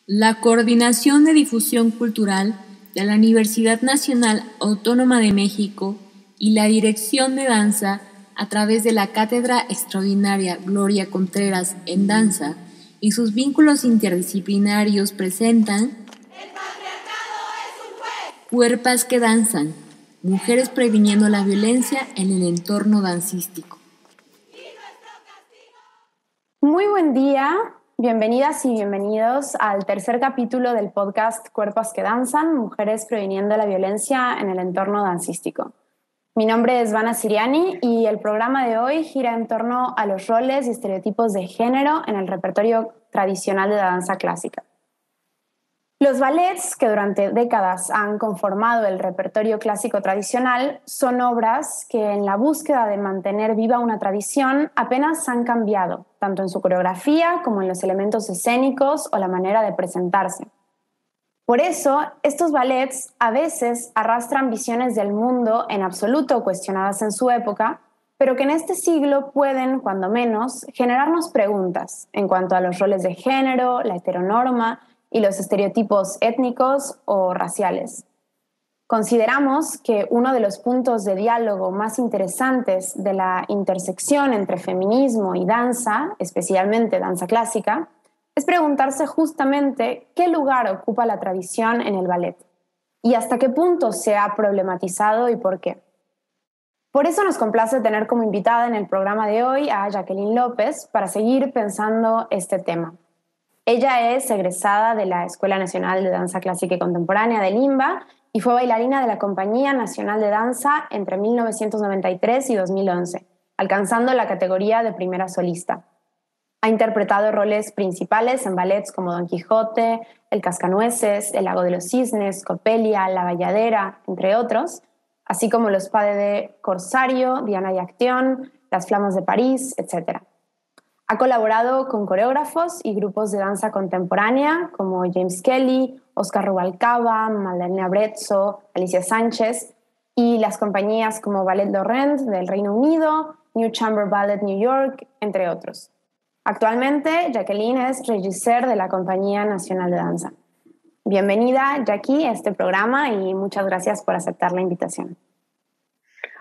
La Coordinación de Difusión Cultural de la Universidad Nacional Autónoma de México y la Dirección de Danza, a través de la Cátedra Extraordinaria Gloria Contreras en Danza y sus vínculos interdisciplinarios, presentan ¡El patriarcado es un juez! Cuerpas que danzan, mujeres previniendo la violencia en el entorno dancístico. Muy buen día, bienvenidas y bienvenidos al tercer capítulo del podcast Cuerpas que danzan, mujeres previniendo la violencia en el entorno dancístico. Mi nombre es Vana Siriani y el programa de hoy gira en torno a los roles y estereotipos de género en el repertorio tradicional de la danza clásica. Los ballets, que durante décadas han conformado el repertorio clásico tradicional, son obras que en la búsqueda de mantener viva una tradición apenas han cambiado, tanto en su coreografía como en los elementos escénicos o la manera de presentarse. Por eso, estos ballets a veces arrastran visiones del mundo en absoluto cuestionadas en su época, pero que en este siglo pueden, cuando menos, generarnos preguntas en cuanto a los roles de género, la heteronorma y los estereotipos étnicos o raciales. Consideramos que uno de los puntos de diálogo más interesantes de la intersección entre feminismo y danza, especialmente danza clásica, es preguntarse justamente qué lugar ocupa la tradición en el ballet y hasta qué punto se ha problematizado y por qué. Por eso nos complace tener como invitada en el programa de hoy a Jacqueline López para seguir pensando este tema. Ella es egresada de la Escuela Nacional de Danza Clásica y Contemporánea de Limba y fue bailarina de la Compañía Nacional de Danza entre 1993 y 2011, alcanzando la categoría de primera solista. Ha interpretado roles principales en ballets como Don Quijote, El Cascanueces, El Lago de los Cisnes, Coppelia, La Bayadera, entre otros, así como los Pas de Corsario, Diana y Acción, Las Flamas de París, etc. Ha colaborado con coreógrafos y grupos de danza contemporánea como James Kelly, Oscar Rubalcaba, Magdalena Brezzo, Alicia Sánchez y las compañías como Ballet Lorraine del Reino Unido, New Chamber Ballet New York, entre otros. Actualmente, Jacqueline es regisseur de la Compañía Nacional de Danza. Bienvenida, Jackie, a este programa y muchas gracias por aceptar la invitación.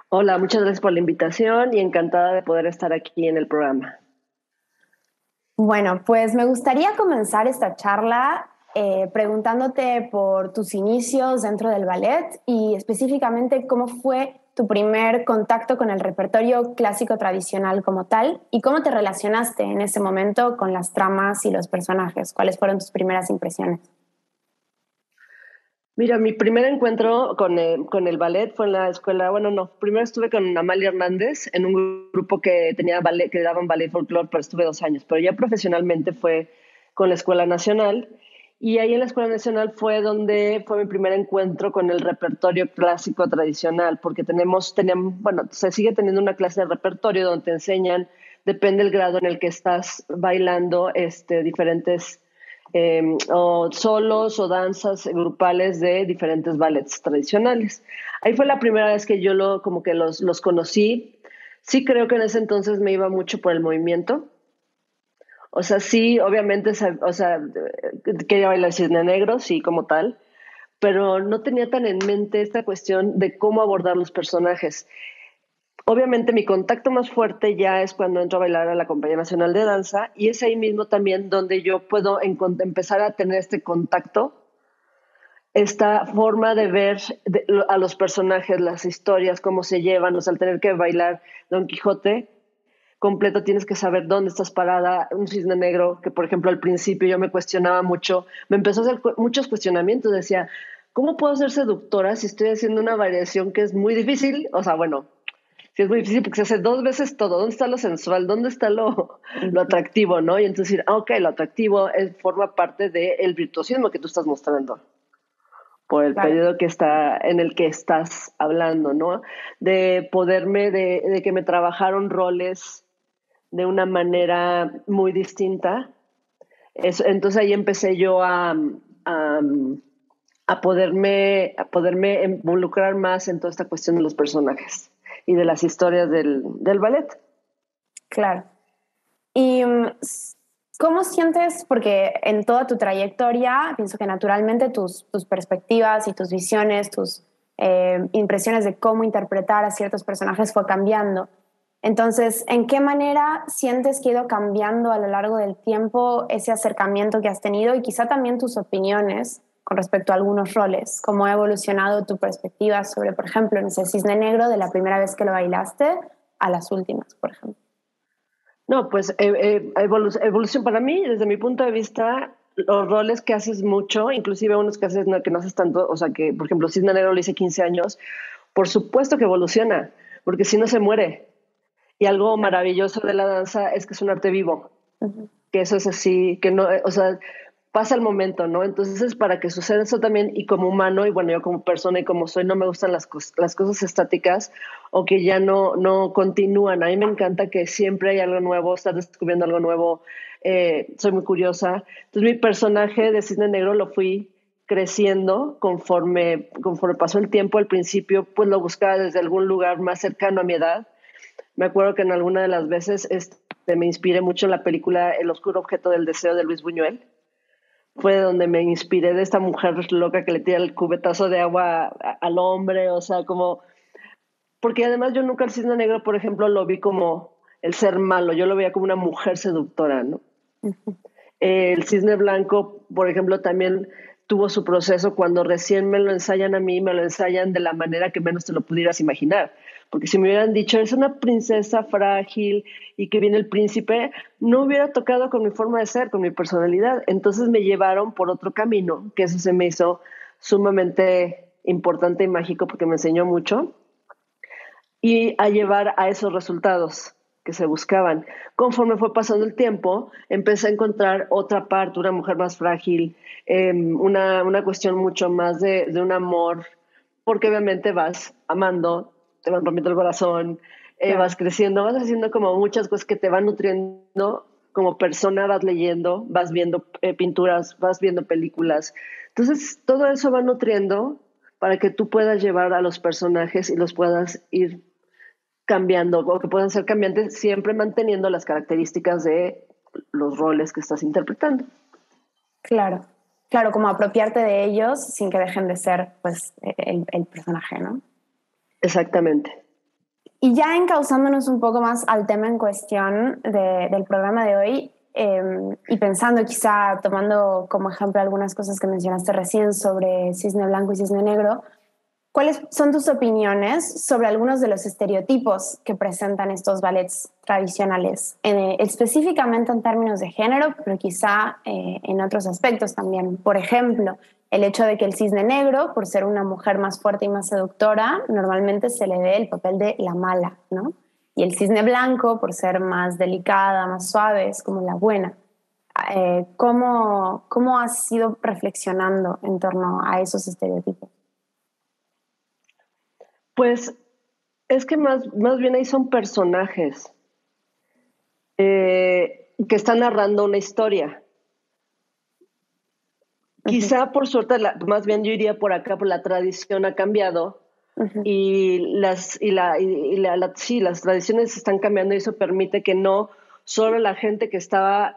Hola, muchas gracias por la invitación y encantada de poder estar aquí en el programa. Bueno, pues me gustaría comenzar esta charla preguntándote por tus inicios dentro del ballet y específicamente cómo fue tu primer contacto con el repertorio clásico tradicional como tal y cómo te relacionaste en ese momento con las tramas y los personajes. ¿Cuáles fueron tus primeras impresiones? Mira, mi primer encuentro con el ballet fue en la escuela, primero estuve con Amalia Hernández en un grupo que tenía ballet, que daban ballet folclore, pero estuve 2 años, pero ya profesionalmente fue con la Escuela Nacional, y ahí en la Escuela Nacional fue donde fue mi primer encuentro con el repertorio clásico tradicional, porque se sigue teniendo una clase de repertorio donde te enseñan, depende del grado en el que estás bailando, diferentes o solos o danzas grupales de diferentes ballets tradicionales. Ahí fue la primera vez que yo los conocí. Sí creo que en ese entonces me iba mucho por el movimiento. O sea, sí, obviamente, quería bailar cisne negro, sí, como tal, pero no tenía tan en mente esta cuestión de cómo abordar los personajes. Obviamente mi contacto más fuerte ya es cuando entro a bailar a la Compañía Nacional de Danza, y es ahí mismo también donde yo puedo empezar a tener este contacto, esta forma de ver a los personajes, las historias, cómo se llevan. O sea, al tener que bailar Don Quijote completo tienes que saber dónde estás parada. Un cisne negro que, por ejemplo, al principio yo me cuestionaba mucho, me empezó a hacer muchos cuestionamientos. Decía, ¿cómo puedo ser seductora si estoy haciendo una variación que es muy difícil? O sea, bueno, sí es muy difícil porque se hace 2 veces todo. ¿Dónde está lo sensual? ¿Dónde está lo atractivo? ¿No? Y entonces decir, ok, lo atractivo forma parte del virtuosismo que tú estás mostrando por el periodo en el que estás hablando, ¿no? De que me trabajaron roles de una manera muy distinta. Entonces ahí empecé yo a poderme involucrar más en toda esta cuestión de los personajes y de las historias del ballet. Claro. Y ¿Cómo sientes, porque en toda tu trayectoria, pienso que naturalmente tus perspectivas y tus visiones, tus impresiones de cómo interpretar a ciertos personajes fue cambiando? Entonces, ¿en qué manera sientes que ha ido cambiando a lo largo del tiempo ese acercamiento que has tenido y quizá también tus opiniones con respecto a algunos roles? ¿Cómo ha evolucionado tu perspectiva sobre, por ejemplo, en ese Cisne Negro de la primera vez que lo bailaste a las últimas, por ejemplo? No, pues evolución para mí, desde mi punto de vista, los roles que haces mucho, inclusive unos que haces que no haces tanto, o sea que, por ejemplo, Cisne Negro lo hice 15 años, por supuesto que evoluciona, porque si no se muere. Y algo maravilloso de la danza es que es un arte vivo, que eso es así, que no, o sea, pasa el momento, ¿no? Entonces, para que suceda eso también, y como humano, y bueno, yo como persona y como soy, no me gustan las cosas estáticas o que ya no continúan. A mí me encanta que siempre hay algo nuevo, estar descubriendo algo nuevo. Soy muy curiosa. Entonces, mi personaje de Cisne Negro lo fui creciendo conforme pasó el tiempo. Al principio, pues lo buscaba desde algún lugar más cercano a mi edad. Me acuerdo que en alguna de las veces me inspiré mucho en la película El oscuro objeto del deseo de Luis Buñuel. Fue donde me inspiré de esta mujer loca que le tira el cubetazo de agua al hombre, o sea, como... Porque además yo nunca el Cisne Negro, por ejemplo, lo vi como el ser malo, yo lo veía como una mujer seductora, ¿no? El Cisne Blanco, por ejemplo, también tuvo su proceso cuando recién me lo ensayan a mí, me lo ensayan de la manera que menos te lo pudieras imaginar. Porque si me hubieran dicho, es una princesa frágil y que viene el príncipe, no hubiera tocado con mi forma de ser, con mi personalidad. Entonces me llevaron por otro camino, que eso se me hizo sumamente importante y mágico porque me enseñó mucho, y a llevar a esos resultados que se buscaban. Conforme fue pasando el tiempo, empecé a encontrar otra parte, una mujer más frágil, una cuestión mucho más de un amor, porque obviamente vas amando, te van rompiendo el corazón, claro. Vas creciendo, vas haciendo como muchas cosas que te van nutriendo como persona, vas leyendo, vas viendo pinturas, vas viendo películas. Entonces, todo eso va nutriendo para que tú puedas llevar a los personajes y los puedas ir cambiando, o que puedan ser cambiantes, siempre manteniendo las características de los roles que estás interpretando. Claro, claro, como apropiarte de ellos sin que dejen de ser pues el personaje, ¿no? Exactamente. Y ya encauzándonos un poco más al tema en cuestión del programa de hoy, y pensando quizá, tomando como ejemplo algunas cosas que mencionaste recién sobre Cisne Blanco y Cisne Negro, ¿cuáles son tus opiniones sobre algunos de los estereotipos que presentan estos ballets tradicionales? Específicamente en términos de género, pero quizá en otros aspectos también. Por ejemplo, el hecho de que el Cisne Negro, por ser una mujer más fuerte y más seductora, normalmente se le dé el papel de la mala, ¿no? Y el Cisne Blanco, por ser más delicada, más suave, es como la buena. ¿Cómo has ido reflexionando en torno a esos estereotipos? Pues es que más bien ahí son personajes que están narrando una historia. Quizá por suerte, más bien yo iría por acá, por la tradición ha cambiado y las tradiciones están cambiando y eso permite que no solo la gente que estaba,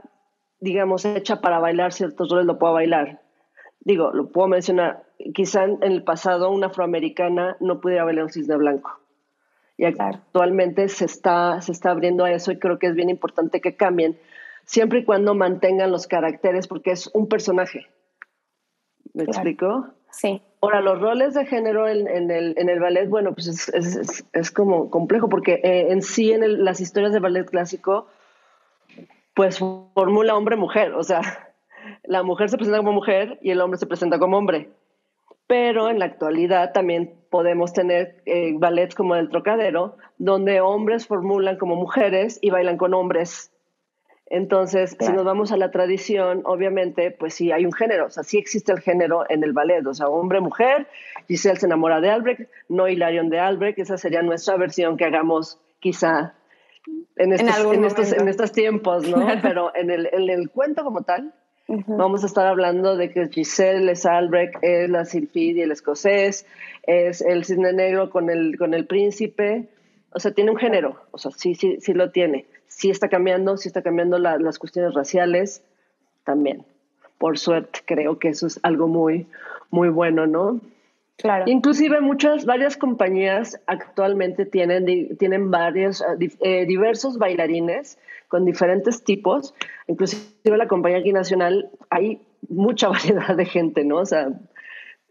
digamos, hecha para bailar ciertos roles lo pueda bailar. Digo, lo puedo mencionar, quizá en el pasado una afroamericana no pudiera bailar un cisne blanco. Y actualmente se está abriendo a eso y creo que es bien importante que cambien, siempre y cuando mantengan los caracteres, porque es un personaje. ¿Me explico? Sí. Ahora, los roles de género en el ballet, bueno, pues es como complejo, porque en sí las historias de ballet clásico, pues formula hombre-mujer, o sea, la mujer se presenta como mujer y el hombre se presenta como hombre. Pero en la actualidad también podemos tener ballets como el Trocadero, donde hombres formulan como mujeres y bailan con hombres. Entonces, si nos vamos a la tradición, obviamente, pues sí hay un género, o sea, sí existe el género en el ballet, o sea, hombre-mujer, Giselle se enamora de Albrecht, no Hilarion de Albrecht, esa sería nuestra versión que hagamos quizá en estos tiempos, ¿no? Pero en el cuento como tal, vamos a estar hablando de que Giselle es Albrecht, es la Sylphide y el escocés, es el cisne negro con el príncipe, o sea, tiene un género, o sea, sí lo tiene. sí está cambiando las cuestiones raciales también. Por suerte, creo que eso es algo muy, muy bueno, ¿no? Claro. Inclusive varias compañías actualmente tienen diversos bailarines con diferentes tipos. Inclusive la compañía aquí nacional, hay mucha variedad de gente, ¿no? O sea,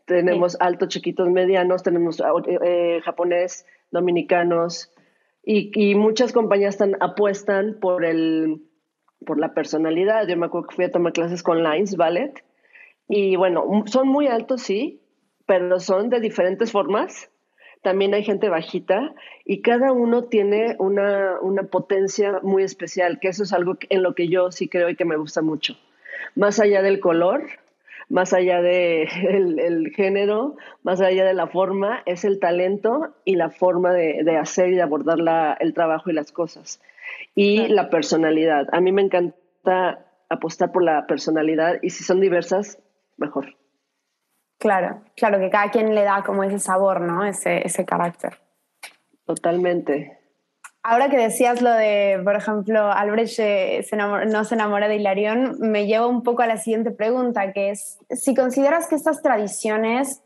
tenemos altos, chiquitos, medianos, tenemos japonés, dominicanos, y muchas compañías apuestan por la personalidad. Yo me acuerdo que fui a tomar clases con Lines Ballet, y bueno, son muy altos, sí, pero son de diferentes formas. También hay gente bajita y cada uno tiene una potencia muy especial, que eso es algo en lo que yo sí creo y que me gusta mucho. Más allá del color, más allá del género, más allá de la forma, es el talento y la forma de hacer y de abordar el trabajo y las cosas. Y la personalidad. A mí me encanta apostar por la personalidad y si son diversas, mejor. Claro, claro, que cada quien le da como ese sabor, ¿no? Ese carácter. Totalmente. Ahora que decías lo de, por ejemplo, Albrecht no se enamora de Hilarión, me lleva un poco a la siguiente pregunta, que es, si consideras que estas tradiciones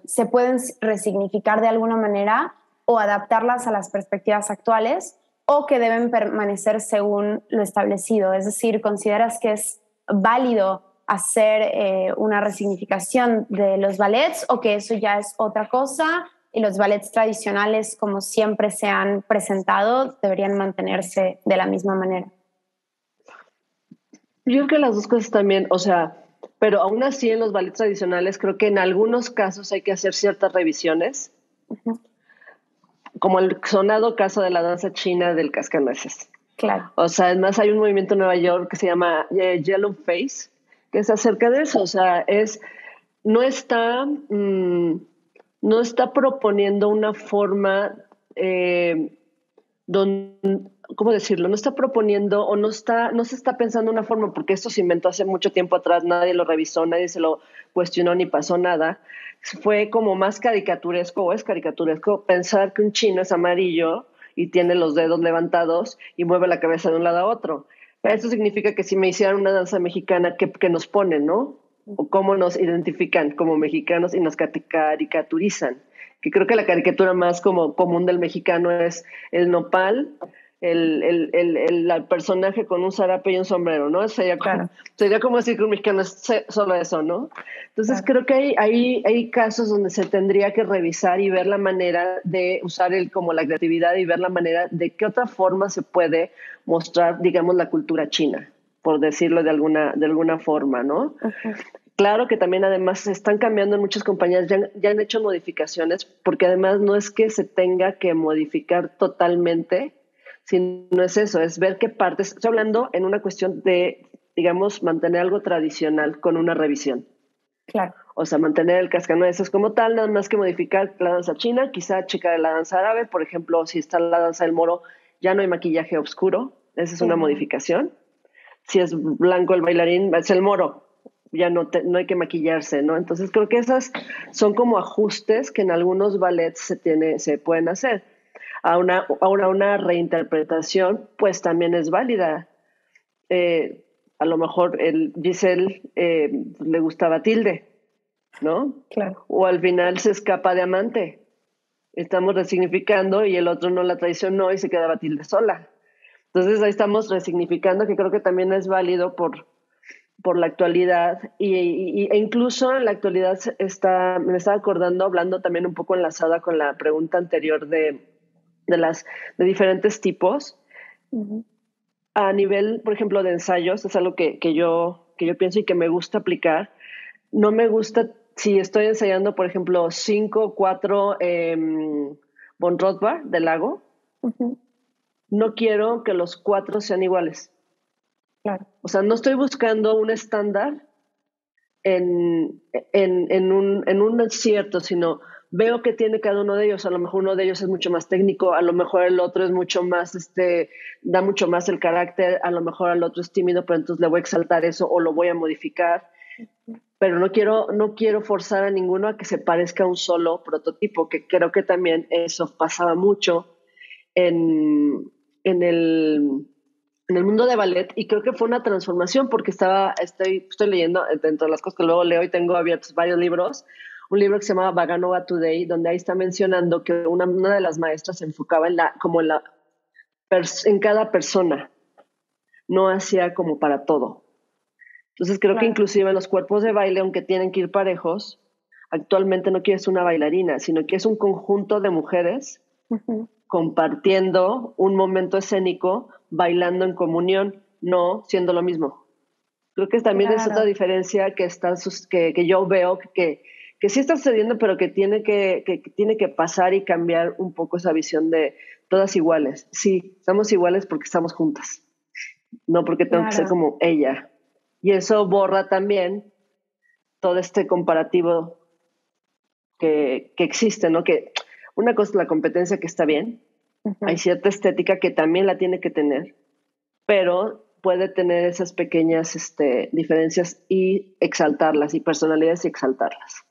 se pueden resignificar de alguna manera o adaptarlas a las perspectivas actuales, o que deben permanecer según lo establecido. Es decir, ¿consideras que es válido hacer una resignificación de los ballets o que eso ya es otra cosa y los ballets tradicionales, como siempre se han presentado, deberían mantenerse de la misma manera? Yo creo que las dos cosas también, o sea, pero aún así en los ballets tradicionales creo que en algunos casos hay que hacer ciertas revisiones, como el sonado caso de la danza china del cascanueces. Claro. O sea, además hay un movimiento en Nueva York que se llama Yellow Face, que es acerca de eso. O sea, no está proponiendo una forma ¿cómo decirlo? No está proponiendo o no se está pensando una forma, porque esto se inventó hace mucho tiempo atrás, nadie lo revisó, nadie se lo cuestionó ni pasó nada. Fue como más caricaturesco, o es caricaturesco, pensar que un chino es amarillo y tiene los dedos levantados y mueve la cabeza de un lado a otro. Eso significa que si me hicieran una danza mexicana, ¿qué nos ponen, no? O cómo nos identifican como mexicanos y nos caricaturizan. Que creo que la caricatura más como común del mexicano es el nopal, el personaje con un zarape y un sombrero, ¿no? Sería como decir que un mexicano es solo eso, ¿no? Entonces creo que hay casos donde se tendría que revisar y ver la manera de usar como la creatividad y ver la manera de qué otra forma se puede mostrar, digamos, la cultura china, por decirlo de alguna forma, ¿no? Uh-huh. Claro que también además se están cambiando en muchas compañías, ya han hecho modificaciones, porque además no es que se tenga que modificar totalmente, sino es eso, es ver qué partes. Estoy hablando en una cuestión de, digamos, mantener algo tradicional con una revisión. Claro. O sea, mantener el cascanueces como tal, nada más que modificar la danza china, quizá checar la danza árabe, por ejemplo, si está la danza del moro, ya no hay maquillaje oscuro, esa es una modificación. Si es blanco el bailarín, es el moro, ya no hay que maquillarse, ¿no? Entonces creo que esas son como ajustes que en algunos ballets se pueden hacer. Ahora una reinterpretación pues también es válida. A lo mejor Giselle le gustaba Tilde, ¿no? Claro. O al final se escapa de amante. Estamos resignificando y el otro no la traicionó y se quedaba Tilde sola. Entonces ahí estamos resignificando, que creo que también es válido por la actualidad e incluso en la actualidad me estaba acordando, hablando también un poco enlazada con la pregunta anterior de diferentes tipos. Uh-huh. A nivel, por ejemplo, de ensayos, es algo que yo pienso y que me gusta aplicar. No me gusta, si estoy ensayando, por ejemplo, 5 o 4 von Rothbard del Lago, uh-huh. No quiero que los 4 sean iguales. Claro. O sea, no estoy buscando un estándar en un acierto, sino veo que tiene cada uno de ellos. A lo mejor uno de ellos es mucho más técnico, a lo mejor el otro es mucho más, da mucho más el carácter, a lo mejor al otro es tímido, pero entonces le voy a exaltar eso o lo voy a modificar. Pero no quiero forzar a ninguno a que se parezca a un solo prototipo, que creo que también eso pasaba mucho en el en el mundo de ballet, y creo que fue una transformación porque estoy leyendo, dentro de las cosas que luego leo y tengo abiertos varios libros, un libro que se llama Vaganova Today, donde ahí está mencionando que una de las maestras se enfocaba en cada persona, no hacía como para todo. Entonces creo que inclusive en los cuerpos de baile, aunque tienen que ir parejos, actualmente no quieres una bailarina, sino que es un conjunto de mujeres compartiendo un momento escénico, bailando en comunión, no siendo lo mismo. Creo que también es otra diferencia que yo veo que sí está sucediendo, pero que tiene que pasar y cambiar un poco esa visión de todas iguales. Sí, estamos iguales porque estamos juntas, no porque tengo que ser como ella. Y eso borra también todo este comparativo que existe, ¿no? Que una cosa es la competencia, que está bien, hay cierta estética que también la tiene que tener, pero puede tener esas pequeñas diferencias y exaltarlas, y personalidades y exaltarlas.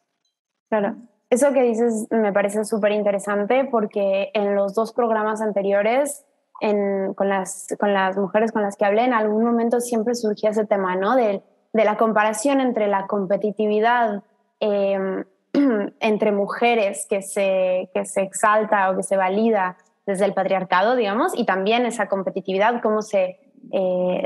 Claro, eso que dices me parece súper interesante porque en los dos programas anteriores, con las mujeres con las que hablé, en algún momento siempre surgía ese tema, ¿no? De la comparación entre la competitividad entre mujeres que se exalta o que se valida desde el patriarcado, digamos, y también esa competitividad, cómo se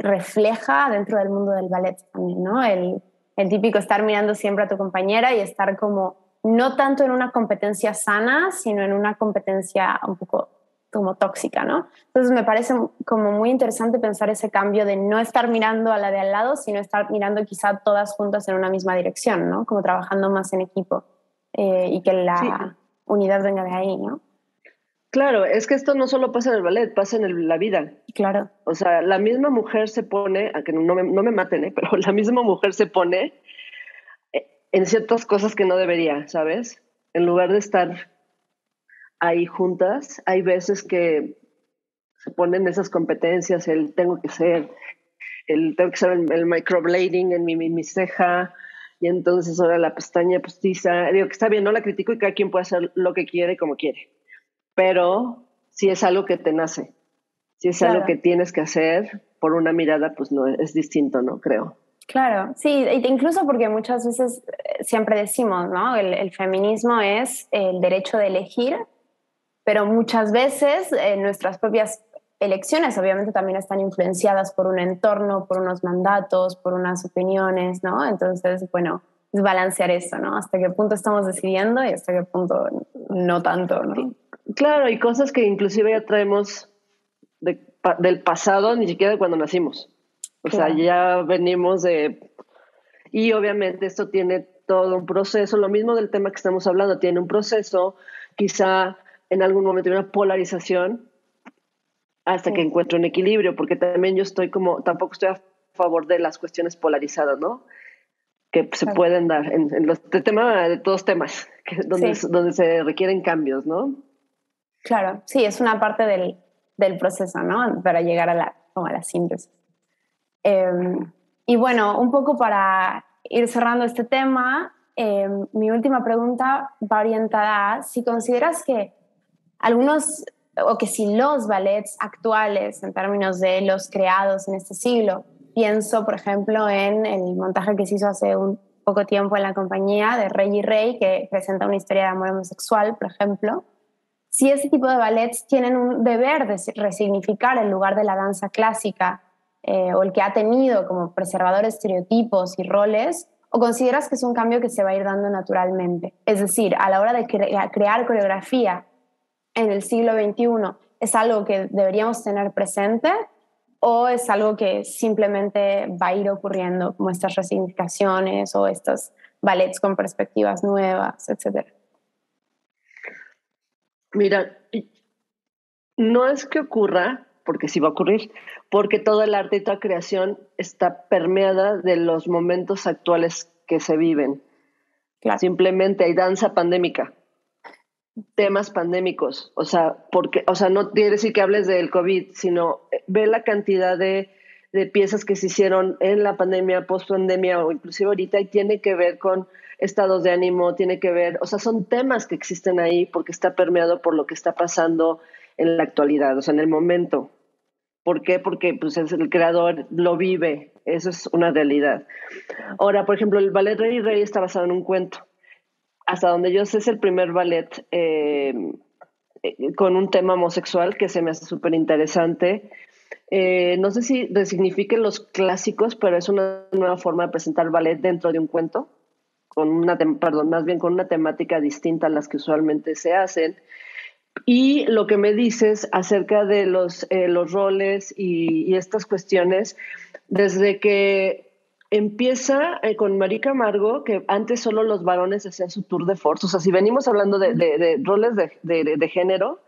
refleja dentro del mundo del ballet también, ¿no? El típico estar mirando siempre a tu compañera y estar como, no tanto en una competencia sana, sino en una competencia un poco como tóxica, ¿no? Entonces me parece como muy interesante pensar ese cambio de no estar mirando a la de al lado, sino estar mirando quizá todas juntas en una misma dirección, ¿no? Como trabajando más en equipo y que la unidad venga de ahí, ¿no? Claro, es que esto no solo pasa en el ballet, pasa en la vida. Claro. O sea, la misma mujer se pone, a que no me maten, pero la misma mujer se pone en ciertas cosas que no debería, ¿sabes? En lugar de estar ahí juntas, hay veces que se ponen esas competencias, tengo que ser el microblading en mi ceja, y entonces ahora la pestaña postiza. Digo que está bien, no la critico y cada quien puede hacer lo que quiere como quiere, pero si es algo que te nace, si es algo que tienes que hacer por una mirada, pues no, es distinto, ¿no? Creo. Claro, sí, incluso porque muchas veces siempre decimos, ¿no? El feminismo es el derecho de elegir, pero muchas veces nuestras propias elecciones obviamente también están influenciadas por un entorno, por unos mandatos, por unas opiniones, ¿no? Entonces, bueno, es balancear eso, ¿no? Hasta qué punto estamos decidiendo y hasta qué punto no tanto, ¿no? Claro, y cosas que inclusive ya traemos del pasado, ni siquiera de cuando nacimos. O sea, ya venimos de... Y obviamente esto tiene todo un proceso, lo mismo del tema que estamos hablando, tiene un proceso, quizá en algún momento una polarización hasta que encuentre un equilibrio, porque también yo tampoco estoy a favor de las cuestiones polarizadas, ¿no? Que se pueden dar en los de todos temas, donde se requieren cambios, ¿no? Claro, sí, es una parte del proceso, ¿no? Para llegar a la síntesis. Y bueno, un poco para ir cerrando este tema, mi última pregunta va orientada a si consideras que si los ballets actuales, en términos de los creados en este siglo, pienso, por ejemplo, en el montaje que se hizo hace un poco tiempo en la compañía de Rey y Rey, que presenta una historia de amor homosexual, por ejemplo, si ese tipo de ballets tienen un deber de resignificar el lugar de la danza clásica o el que ha tenido como preservador estereotipos y roles, o consideras que es un cambio que se va a ir dando naturalmente. Es decir, a la hora de crear coreografía en el siglo XXI, ¿es algo que deberíamos tener presente o es algo que simplemente va a ir ocurriendo, como estas resignificaciones o estos ballets con perspectivas nuevas, etcétera? Mira, no es que ocurra, porque sí va a ocurrir, porque todo el arte y toda creación está permeada de los momentos actuales que se viven. Claro. Simplemente hay danza pandémica, temas pandémicos, o sea, no quiere decir que hables del COVID, sino ve la cantidad de piezas que se hicieron en la pandemia, post-pandemia o inclusive ahorita, y tiene que ver con estados de ánimo, tiene que ver, o sea, son temas que existen ahí porque está permeado por lo que está pasando en la actualidad, o sea, en el momento. ¿Por qué? Porque pues, el creador lo vive, eso es una realidad. Ahora, por ejemplo, el ballet Rey y Rey está basado en un cuento. Hasta donde yo sé es el primer ballet con un tema homosexual que se me hace súper interesante. No sé si resignifiquen los clásicos, pero es una nueva forma de presentar ballet dentro de un cuento, más bien con una temática distinta a las que usualmente se hacen. Y lo que me dices acerca de los roles y estas cuestiones, desde que empieza con Marie Camargo, que antes solo los varones hacían su tour de force, o sea, si venimos hablando de roles de género,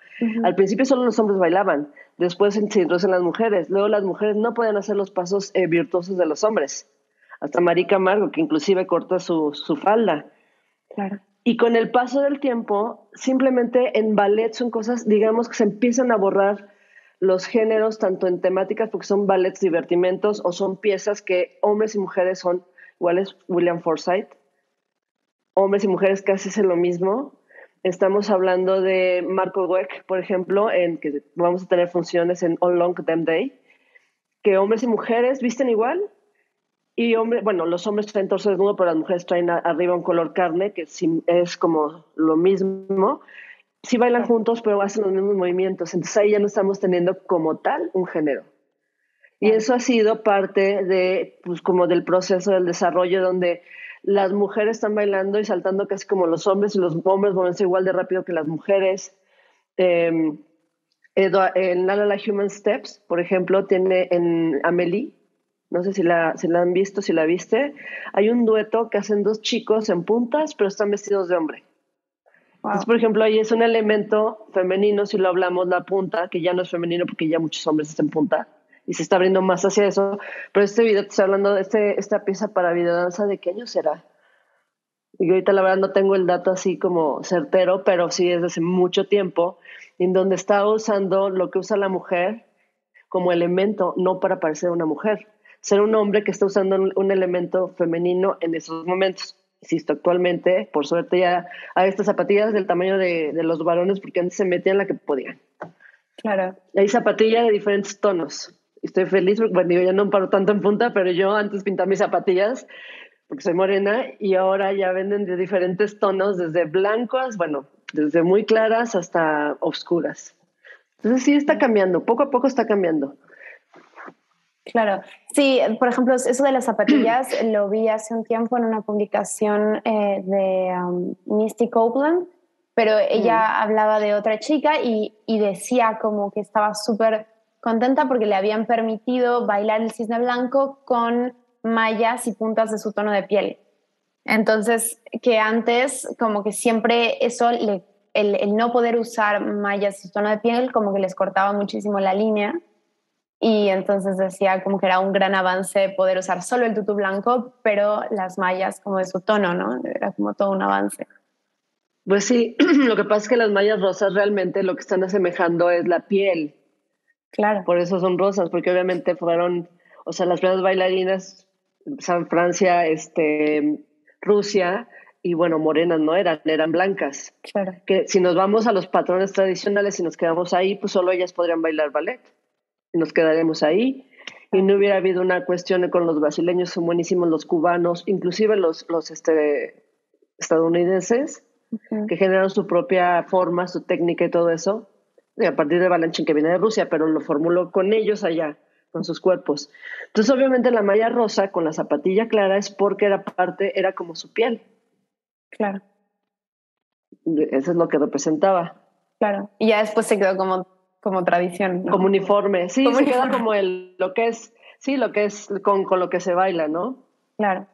al principio solo los hombres bailaban, después se introducen las mujeres, luego las mujeres no podían hacer los pasos virtuosos de los hombres, hasta Marie Camargo, que inclusive corta su falda. Claro. Y con el paso del tiempo, simplemente en ballet son cosas, digamos, que se empiezan a borrar los géneros, tanto en temáticas, porque son ballets divertimentos, o son piezas que hombres y mujeres son iguales. William Forsythe, hombres y mujeres casi hacen lo mismo. Estamos hablando de Marco Weck, por ejemplo, en que vamos a tener funciones en All Long Them Day, que hombres y mujeres visten igual. Y los hombres traen torso desnudo, pero las mujeres traen arriba un color carne, que es como lo mismo. Sí bailan juntos, pero hacen los mismos movimientos. Entonces ahí ya no estamos teniendo como tal un género. Y eso ha sido parte de, pues, como del proceso del desarrollo, donde las mujeres están bailando y saltando casi como los hombres, y los hombres moviéndose igual de rápido que las mujeres. En La La La Human Steps, por ejemplo, tiene en Amélie, no sé si la han visto, si la viste, hay un dueto que hacen dos chicos en puntas, pero están vestidos de hombre. Wow. Entonces, por ejemplo, ahí es un elemento femenino, si lo hablamos, la punta, que ya no es femenino porque ya muchos hombres están en punta y se está abriendo más hacia eso. Pero este video, te estoy hablando de esta pieza para videodanza, ¿de qué año será? Y ahorita la verdad no tengo el dato así como certero, pero sí es de hace mucho tiempo, en donde está usando lo que usa la mujer como elemento, no para parecer una mujer. Ser un hombre que está usando un elemento femenino en esos momentos. Insisto, actualmente, por suerte ya hay estas zapatillas del tamaño de los varones, porque antes se metían la que podían. Claro. Hay zapatillas de diferentes tonos. Estoy feliz porque, bueno, yo ya no paro tanto en punta, pero yo antes pintaba mis zapatillas porque soy morena y ahora ya venden de diferentes tonos, desde blancas, desde muy claras hasta oscuras. Entonces sí está cambiando, poco a poco está cambiando. Claro, sí, por ejemplo, eso de las zapatillas lo vi hace un tiempo en una publicación de Misty Copeland, pero ella hablaba de otra chica y decía como que estaba súper contenta porque le habían permitido bailar el cisne blanco con mallas y puntas de su tono de piel. Entonces, que antes como que siempre eso, el no poder usar mallas de su tono de piel como que les cortaba muchísimo la línea. Y entonces decía como que era un gran avance poder usar solo el tutú blanco, pero las mallas como de su tono, ¿no? Era como todo un avance. Pues sí, lo que pasa es que las mallas rosas realmente lo que están asemejando es la piel. Claro. Por eso son rosas, porque obviamente fueron, o sea, las primeras bailarinas empezaron Francia, Rusia, y bueno, morenas no eran blancas. Claro. Que si nos vamos a los patrones tradicionales y nos quedamos ahí, pues solo ellas podrían bailar ballet. Nos quedaremos ahí y no hubiera habido una cuestión con los brasileños, son buenísimos los cubanos, inclusive los estadounidenses, que generaron su propia forma, su técnica y todo eso, y a partir de Balanchín, que viene de Rusia, pero lo formuló con ellos allá, con sus cuerpos. Entonces obviamente la malla rosa con la zapatilla clara es porque era como su piel. Claro. Eso es lo que representaba. Claro, y ya después se quedó como tradición, ¿no? Como uniforme, sí, como se uniforme. queda como lo que es con lo que se baila, ¿no? Claro.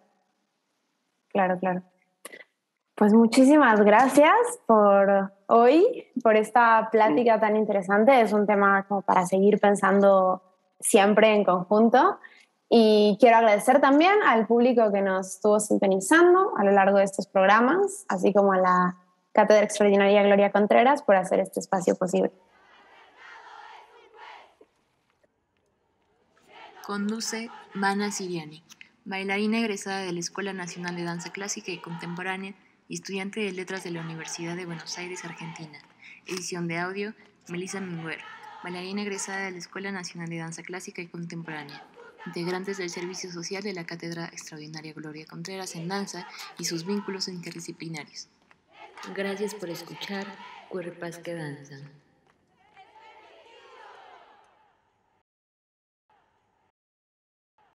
Pues muchísimas gracias por hoy, por esta plática tan interesante. Es un tema como para seguir pensando siempre en conjunto. Y quiero agradecer también al público que nos estuvo sintonizando a lo largo de estos programas, así como a la Cátedra Extraordinaria Gloria Contreras por hacer este espacio posible. Conduce Mana Siriani, bailarina egresada de la Escuela Nacional de Danza Clásica y Contemporánea y estudiante de Letras de la Universidad de Buenos Aires, Argentina. Edición de audio, Melissa Minguer. bailarina egresada de la Escuela Nacional de Danza Clásica y Contemporánea, integrantes del Servicio Social de la Cátedra Extraordinaria Gloria Contreras en Danza y sus vínculos interdisciplinarios. Gracias por escuchar Cuerpas que Danzan.